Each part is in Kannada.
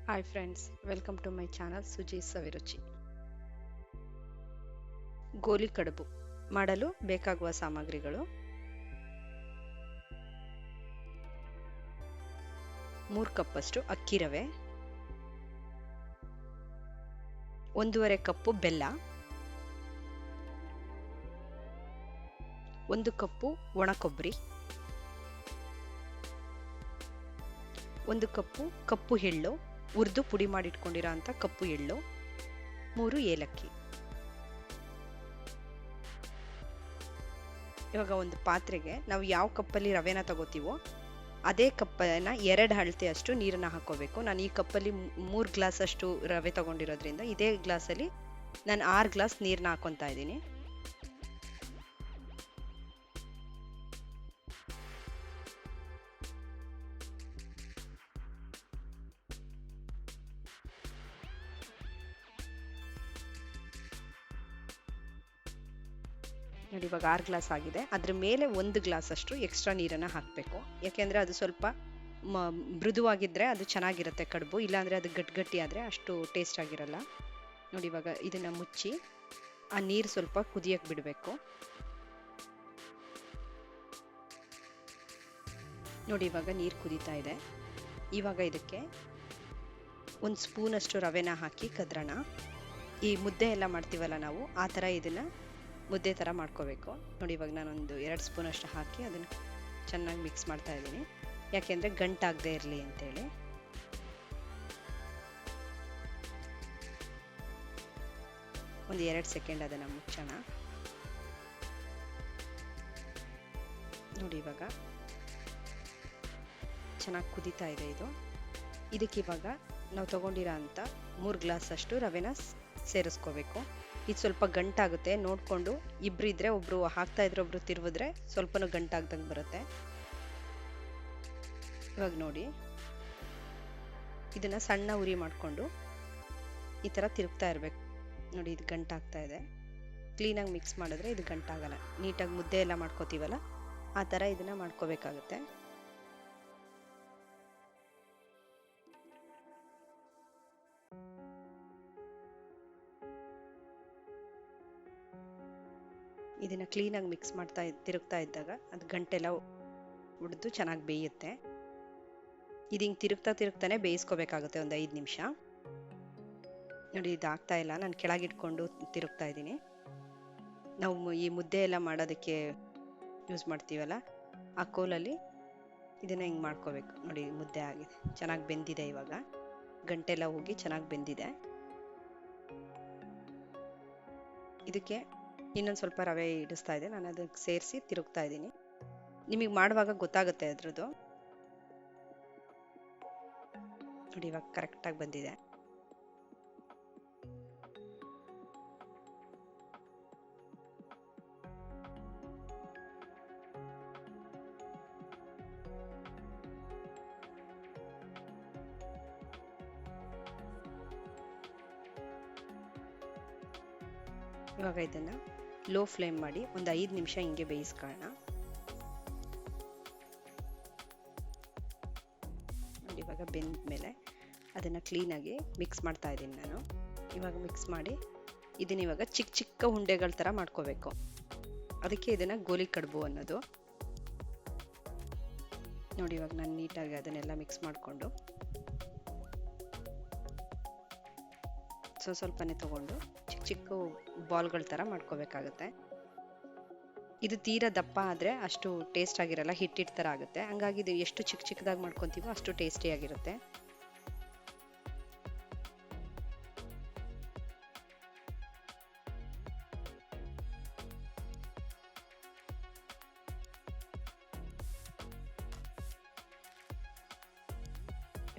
Hi friends, welcome to my channel Sujis Saviruchi. ಗೋಲಿ ಕಡುಬು ಮಾಡಲು ಬೇಕಾಗುವ ಸಾಮಗ್ರಿಗಳು: 3 ಕಪ್ಪಷ್ಟು ಅಕ್ಕಿ ರವೆ, 1.5 ಕಪ್ಪು ಬೆಲ್ಲ, 1 ಕಪ್ಪು ಒಣ ಕೊಬ್ಬರಿ, 1 ಕಪ್ಪು ಕಪ್ಪು ಎಳ್ಳು, ಹುರಿದು ಪುಡಿ ಮಾಡಿಟ್ಕೊಂಡಿರೋ ಅಂಥ ಕಪ್ಪು ಎಳ್ಳು, 3 ಏಲಕ್ಕಿ. ಇವಾಗ ಒಂದು ಪಾತ್ರೆಗೆ ನಾವು ಯಾವ ಕಪ್ಪಲ್ಲಿ ರವೆನ ತಗೋತೀವೋ ಅದೇ ಕಪ್ಪನ್ನ 2 ಅಳತೆಯಷ್ಟು ನೀರನ್ನ ಹಾಕೋಬೇಕು. ನಾನು ಈ ಕಪ್ಪಲ್ಲಿ 3 ಗ್ಲಾಸ್ ಅಷ್ಟು ರವೆ ತಗೊಂಡಿರೋದ್ರಿಂದ ಇದೇ ಗ್ಲಾಸಲ್ಲಿ ನಾನು 6 ಗ್ಲಾಸ್ ನೀರನ್ನ ಹಾಕೊತಾ ಇದ್ದೀನಿ. ನೋಡಿ, ಇವಾಗ 6 ಗ್ಲಾಸ್ ಆಗಿದೆ. ಅದ್ರ ಮೇಲೆ 1 ಗ್ಲಾಸ್ ಅಷ್ಟು ಎಕ್ಸ್ಟ್ರಾ ನೀರನ್ನ ಹಾಕಬೇಕು. ಯಾಕೆಂದ್ರೆ ಅದು ಸ್ವಲ್ಪ ಮೃದುವಾಗಿದ್ರೆ ಅದು ಚೆನ್ನಾಗಿರುತ್ತೆ ಕಡುಬು, ಇಲ್ಲಾಂದ್ರೆ ಅದು ಗಟ್ಟಿ ಆದರೆ ಅಷ್ಟು ಟೇಸ್ಟ್ ಆಗಿರಲ್ಲ. ನೋಡಿ, ಇವಾಗ ಇದನ್ನ ಮುಚ್ಚಿ ಆ ನೀರು ಸ್ವಲ್ಪ ಕುದಿಯಕ್ಕೆ ಬಿಡಬೇಕು. ನೋಡಿ, ಇವಾಗ ನೀರು ಕುದೀತಾ ಇದೆ. ಇವಾಗ ಇದಕ್ಕೆ 1 ಸ್ಪೂನ್ ಅಷ್ಟು ರವೆನ ಹಾಕಿ ಕದ್ರಣ. ಈ ಮುದ್ದೆ ಎಲ್ಲ ಮಾಡ್ತೀವಲ್ಲ ನಾವು, ಆ ಥರ ಇದನ್ನ ಮುದ್ದೆ ಥರ ಮಾಡ್ಕೋಬೇಕು. ನೋಡಿ, ಇವಾಗ ನಾನೊಂದು 2 ಸ್ಪೂನ್ ಅಷ್ಟು ಹಾಕಿ ಅದನ್ನು ಚೆನ್ನಾಗಿ ಮಿಕ್ಸ್ ಮಾಡ್ತಾ ಇದ್ದೀನಿ. ಯಾಕೆಂದರೆ ಗಂಟಾಗದೇ ಇರಲಿ ಅಂತೇಳಿ. ಒಂದು 2 ಸೆಕೆಂಡ್ ಅದನ್ನು ಮುಚ್ಚೋಣ. ನೋಡಿ, ಇವಾಗ ಚೆನ್ನಾಗಿ ಕುದೀತಾ ಇದೆ ಇದು. ಇದಕ್ಕೆ ಇವಾಗ ನಾವು ತಗೊಂಡಿರೋ ಅಂಥ 3 ಗ್ಲಾಸ್ ಅಷ್ಟು ರವೆನ ಸೇರಿಸ್ಕೋಬೇಕು. ಇದು ಸ್ವಲ್ಪ ಗಂಟಾಗುತ್ತೆ, ನೋಡಿಕೊಂಡು ಇಬ್ಬರು ಇದ್ರೆ ಒಬ್ರು ಹಾಕ್ತಾ ಇದ್ರೆ ಒಬ್ರು ತಿರುವಿದ್ರೆ ಸ್ವಲ್ಪನೂ ಗಂಟಾಗ್ದಂಗೆ ಬರುತ್ತೆ. ಇವಾಗ ನೋಡಿ, ಇದನ್ನ ಸಣ್ಣ ಉರಿ ಮಾಡಿಕೊಂಡು ಈ ಥರ ತಿರುಗ್ತಾ ಇರಬೇಕು. ನೋಡಿ, ಇದು ಗಂಟಾಗ್ತಾ ಇದೆ. ಕ್ಲೀನಾಗಿ ಮಿಕ್ಸ್ ಮಾಡಿದ್ರೆ ಇದು ಗಂಟಾಗಲ್ಲ. ನೀಟಾಗಿ ಮುದ್ದೆ ಎಲ್ಲ ಮಾಡ್ಕೋತೀವಲ್ಲ ಆ ಥರ ಇದನ್ನ ಮಾಡ್ಕೋಬೇಕಾಗುತ್ತೆ. ಇದನ್ನು ಕ್ಲೀನಾಗಿ ಮಿಕ್ಸ್ ಮಾಡ್ತಾ ತಿರುಗ್ತಾ ಇದ್ದಾಗ ಅದು ಗಂಟೆಲ್ಲ ಉಡ್ದು ಚೆನ್ನಾಗಿ ಬೇಯುತ್ತೆ. ಇದು ಹಿಂಗೆ ತಿರುಗ್ತಾನೆ ಬೇಯಿಸ್ಕೋಬೇಕಾಗುತ್ತೆ ಒಂದು 5 ನಿಮಿಷ. ನೋಡಿ, ಇದು ಆಗ್ತಾ ಇಲ್ಲ, ನಾನು ಕೆಳಗಿಟ್ಕೊಂಡು ತಿರುಗ್ತಾ ಇದ್ದೀನಿ. ನಾವು ಈ ಮುದ್ದೆ ಎಲ್ಲ ಮಾಡೋದಕ್ಕೆ ಯೂಸ್ ಮಾಡ್ತೀವಲ್ಲ ಆ ಕೋಲಲ್ಲಿ ಇದನ್ನು ಹಿಂಗೆ ಮಾಡ್ಕೋಬೇಕು. ನೋಡಿ, ಮುದ್ದೆ ಆಗಿದೆ, ಚೆನ್ನಾಗಿ ಬೆಂದಿದೆ. ಇವಾಗ ಗಂಟೆಲ್ಲ ಹೋಗಿ ಚೆನ್ನಾಗಿ ಬೆಂದಿದೆ. ಇದಕ್ಕೆ ಇನ್ನೊಂದು ಸ್ವಲ್ಪ ರವೆ ಇಡಿಸ್ತಾ ಇದೆ, ನಾನು ಅದಕ್ಕೆ ಸೇರಿಸಿ ತಿರುಗ್ತಾ ಇದ್ದೀನಿ. ನಿಮಗೆ ಮಾಡುವಾಗ ಗೊತ್ತಾಗುತ್ತೆ ಅದ್ರದ್ದು. ನೋಡಿ, ಇವಾಗ ಕರೆಕ್ಟಾಗಿ ಬಂದಿದೆ. ಇವಾಗ ಇದನ್ನು ಲೋ ಫ್ಲೇಮ್ ಮಾಡಿ ಒಂದು 5 ನಿಮಿಷ ಹಿಂಗೆ ಬೇಯಿಸ್ಕೊಳ್ಳೋಣ. ನೋಡಿ, ಇವಾಗ ಬೆಂದ ಮೇಲೆ ಅದನ್ನು ಕ್ಲೀನಾಗಿ ಮಿಕ್ಸ್ ಮಾಡ್ತಾ ಇದ್ದೀನಿ ನಾನು. ಇವಾಗ ಮಿಕ್ಸ್ ಮಾಡಿ ಇದನ್ನ ಇವಾಗ ಚಿಕ್ಕ ಚಿಕ್ಕ ಉಂಡೆಗಳ ಥರ ಮಾಡ್ಕೋಬೇಕು. ಅದಕ್ಕೆ ಇದನ್ನು ಗೋಲಿ ಕಡುಬು ಅನ್ನೋದು. ನೋಡಿ, ಇವಾಗ ನಾನು ನೀಟಾಗಿ ಅದನ್ನೆಲ್ಲ ಮಿಕ್ಸ್ ಮಾಡಿಕೊಂಡು ಸ್ವಲ್ಪನೇ ತಗೊಂಡು ಚಿಕ್ಕ ಚಿಕ್ಕ ಬಾಲ್ಗಳ ಥರ ಮಾಡ್ಕೋಬೇಕಾಗತ್ತೆ. ಇದು ತೀರಾ ದಪ್ಪ ಆದರೆ ಅಷ್ಟು ಟೇಸ್ಟ್ ಆಗಿರಲ್ಲ, ಹಿಟ್ಟಿಟ್ಟು ಥರ ಆಗುತ್ತೆ. ಹಂಗಾಗಿ ಇದು ಎಷ್ಟು ಚಿಕ್ಕ ಚಿಕ್ಕದಾಗಿ ಮಾಡ್ಕೊತೀವೋ ಅಷ್ಟು ಟೇಸ್ಟಿಯಾಗಿರುತ್ತೆ.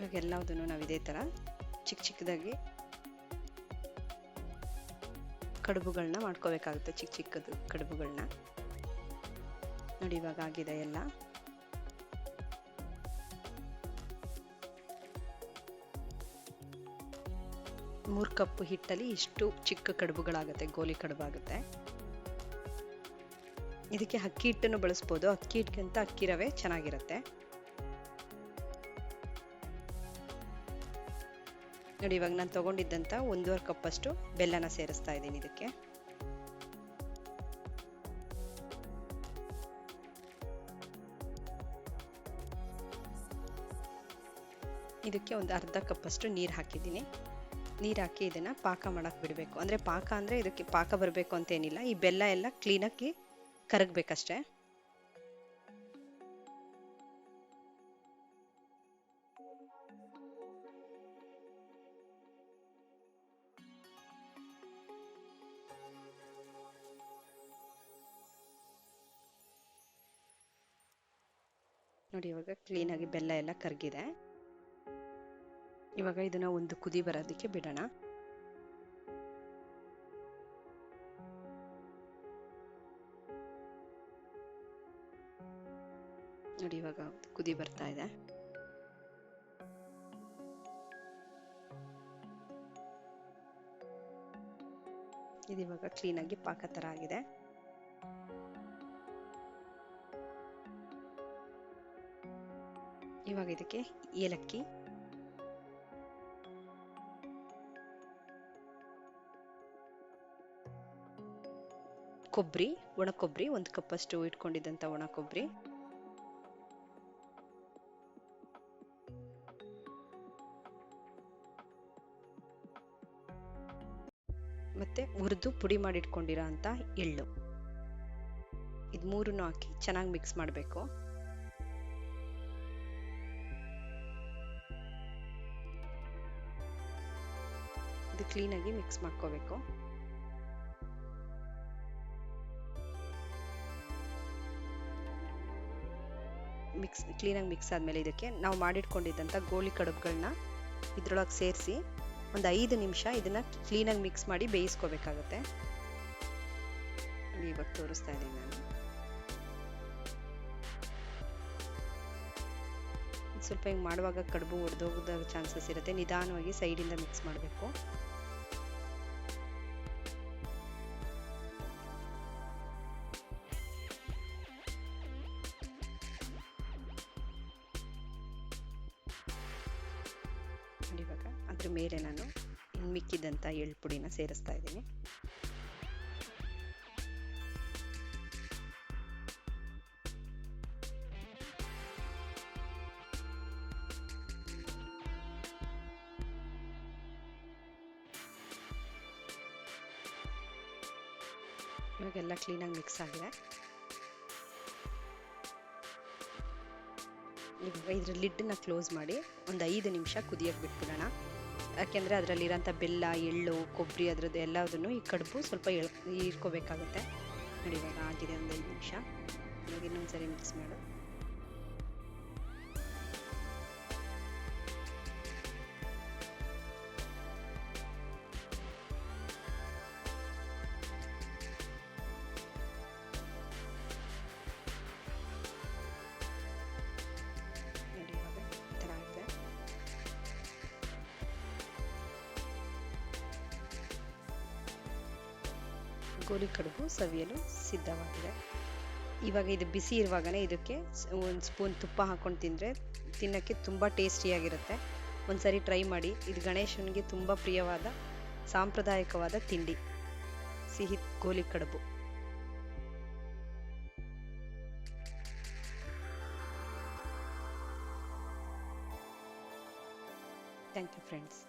ಇವಾಗ ಎಲ್ಲದನ್ನು ನಾವು ಇದೇ ಥರ ಚಿಕ್ಕ ಚಿಕ್ಕದಾಗಿ ಕಡುಬುಗಳನ್ನ ಮಾಡ್ಕೋಬೇಕಾಗುತ್ತೆ, ಚಿಕ್ಕ ಚಿಕ್ಕದು ಕಡುಬುಗಳನ್ನ. ನೋಡಿ, ಇವಾಗ ಆಗಿದೆ ಎಲ್ಲ. ಮೂರು ಕಪ್ ಹಿಟ್ಟಲ್ಲಿ ಇಷ್ಟು ಚಿಕ್ಕ ಕಡುಬುಗಳಾಗುತ್ತೆ, ಗೋಲಿ ಕಡುಬು ಆಗುತ್ತೆ. ಇದಕ್ಕೆ ಅಕ್ಕಿ ಹಿಟ್ಟನ್ನು ಬಳಸ್ಬೋದು, ಅಕ್ಕಿ ಹಿಟ್ಟಿಗಿಂತ ಅಕ್ಕಿ ರವೆ ಚೆನ್ನಾಗಿರುತ್ತೆ. ನೋಡಿ ಇವಾಗ ನಾನು ತಗೊಂಡಿದ್ದಂಥ 1.5 ಕಪ್ಪಷ್ಟು ಬೆಲ್ಲನ ಸೇರಿಸ್ತಾ ಇದ್ದೀನಿ ಇದಕ್ಕೆ. ಇದಕ್ಕೆ ಒಂದು ಅರ್ಧ ಕಪ್ಪಷ್ಟು ನೀರು ಹಾಕಿದ್ದೀನಿ. ನೀರು ಹಾಕಿ ಇದನ್ನು ಪಾಕ ಮಾಡಕ್ಕೆ ಬಿಡಬೇಕು. ಅಂದರೆ ಪಾಕ ಅಂದರೆ ಇದಕ್ಕೆ ಪಾಕ ಬರಬೇಕು ಅಂತೇನಿಲ್ಲ, ಈ ಬೆಲ್ಲ ಎಲ್ಲ ಕ್ಲೀನಾಗಿ ಕರಗಬೇಕಷ್ಟೇ. ನೋಡಿ ಇವಾಗ ಕ್ಲೀನಾಗಿ ಬೆಲ್ಲ ಎಲ್ಲ ಕರಗಿದೆ. ಇವಾಗ ಇದನ್ನ ಒಂದು ಕುದಿ ಬರೋದಕ್ಕೆ ಬಿಡೋಣ. ನೋಡಿ ಇವಾಗ ಕುದಿ ಬರ್ತಾ ಇದೆ. ಇದು ಇವಾಗ ಕ್ಲೀನಾಗಿ ಪಾಕ ಥರ ಆಗಿದೆ. ಇವಾಗ ಇದಕ್ಕೆ ಏಲಕ್ಕಿ, ಕೊಬ್ಬರಿ, ಒಣ ಕೊಬ್ಬರಿ, 1 ಕಪ್ಪಷ್ಟು ಇಟ್ಕೊಂಡಿದ್ದಂಥ ಒಣ ಕೊಬ್ಬರಿ, ಮತ್ತೆ ಹುರಿದು ಪುಡಿ ಮಾಡಿ ಇಟ್ಕೊಂಡಿರೋ ಅಂಥ ಎಳ್ಳು, ಇದು ಮೂರನ್ನು ಹಾಕಿ ಚೆನ್ನಾಗಿ ಮಿಕ್ಸ್ ಮಾಡಬೇಕು. ಇದು ಕ್ಲೀನಾಗಿ ಮಿಕ್ಸ್ ಮಾಡ್ಕೋಬೇಕು. ಕ್ಲೀನಾಗಿ ಮಿಕ್ಸ್ ಆದಮೇಲೆ ಇದಕ್ಕೆ ನಾವು ಮಾಡಿಟ್ಕೊಂಡಿದ್ದಂಥ ಗೋಳಿ ಕಡುಬುಗಳನ್ನ ಇದ್ರೊಳಗೆ ಸೇರಿಸಿ ಒಂದು 5 ನಿಮಿಷ ಇದನ್ನು ಕ್ಲೀನಾಗಿ ಮಿಕ್ಸ್ ಮಾಡಿ ಬೇಯಿಸ್ಕೋಬೇಕಾಗುತ್ತೆ. ಇವಾಗ ತೋರಿಸ್ತಾ ಇದ್ದೀನಿ ನಾನು. ಸ್ವಲ್ಪ ಹಿಂಗೆ ಮಾಡುವಾಗ ಕಡುಬು ಒಡೆದೋಗೋ ಚಾನ್ಸಸ್ ಇರುತ್ತೆ, ನಿಧಾನವಾಗಿ ಸೈಡಿಂದ ಮಿಕ್ಸ್ ಮಾಡಬೇಕು. ಇವಾಗ ಅದ್ರ ಮೇಲೆ ನಾನು ಮಿಕ್ಕಿದಂಥ ಎಳ್ಳು ಪುಡಿನ ಸೇರಿಸ್ತಾ ಇದ್ದೀನಿ. ಇವಾಗೆಲ್ಲ ಕ್ಲೀನಾಗಿ ಮಿಕ್ಸ್ ಆಗಿದೆ. ಇವಾಗ ಇದ್ರ ಲಿಡ್ಡನ್ನ ಕ್ಲೋಸ್ ಮಾಡಿ ಒಂದು 5 ನಿಮಿಷ ಕುದಿಯೋಕೆ ಬಿಟ್ಬಿಡೋಣ. ಯಾಕೆಂದರೆ ಅದರಲ್ಲಿರೋಂಥ ಬೆಲ್ಲ, ಎಳ್ಳು, ಕೊಬ್ಬರಿ ಅದರದ್ದು ಎಲ್ಲದನ್ನು ಈ ಕಡುಬು ಸ್ವಲ್ಪ ಹೀರ್ಕೋಬೇಕಾಗುತ್ತೆ. ನೋಡಿ ಇವಾಗ ಆಗಿದೆ ಒಂದು 5 ನಿಮಿಷ. ಇವಾಗ ಇನ್ನೊಂದ್ಸರಿ ಮಿಕ್ಸ್ ಮಾಡು. ಗೋಲಿ ಕಡುಬು ಸವಿಯಲು ಸಿದ್ಧವಾಗಿದೆ. ಇವಾಗ ಇದು ಬಿಸಿ ಇರುವಾಗನೇ ಇದಕ್ಕೆ 1 ಸ್ಪೂನ್ ತುಪ್ಪ ಹಾಕೊಂಡು ತಿನ್ನೋಕ್ಕೆ ತುಂಬ ಟೇಸ್ಟಿಯಾಗಿರುತ್ತೆ. ಒಂದ್ಸರಿ ಟ್ರೈ ಮಾಡಿ. ಇದು ಗಣೇಶನಿಗೆ ತುಂಬ ಪ್ರಿಯವಾದ ಸಾಂಪ್ರದಾಯಿಕವಾದ ತಿಂಡಿ, ಸಿಹಿ ಗೋಲಿ ಕಡುಬು. Thank you friends.